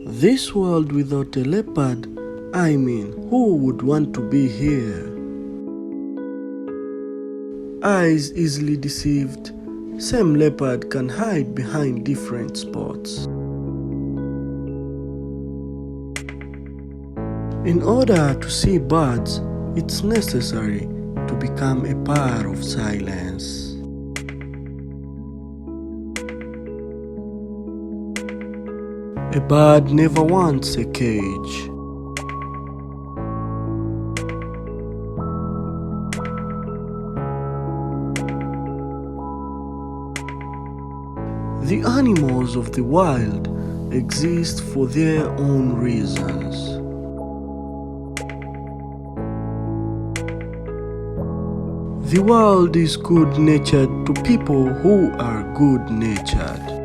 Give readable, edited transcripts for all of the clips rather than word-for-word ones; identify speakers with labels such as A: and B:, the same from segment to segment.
A: This world without a leopard, I mean, who would want to be here? Eyes easily deceived. Same leopard can hide behind different spots. In order to see birds, it's necessary to become a part of silence. A bird never wants a cage. The animals of the wild exist for their own reasons. The world is good-natured to people who are good-natured.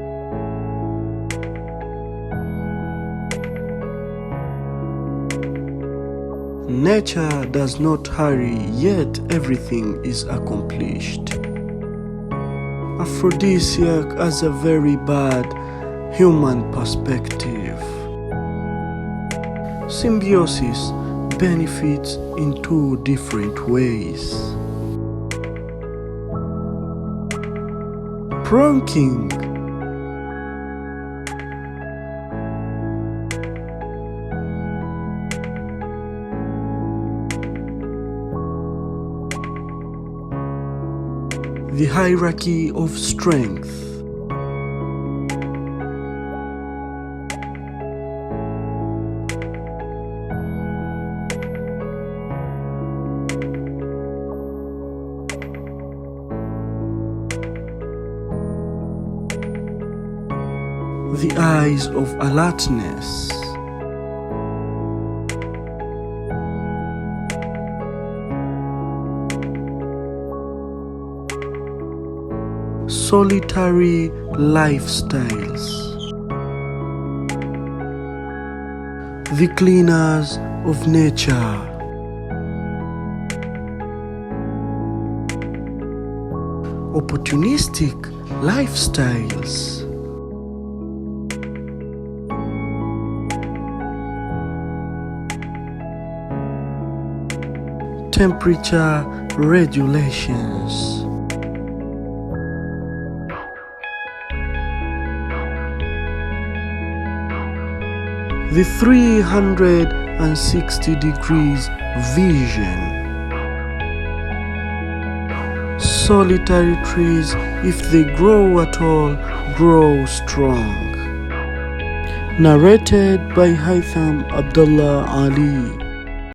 A: Nature does not hurry, yet everything is accomplished. Aphrodisiac has a very bad human perspective. Symbiosis benefits in two different ways. Pranking. The hierarchy of strength. The eyes of alertness. Solitary lifestyles. The cleaners of nature. Opportunistic lifestyles. Temperature regulations. The 360 degrees vision. Solitary trees, if they grow at all, grow strong. Narrated by Haitham Abdullah Ali.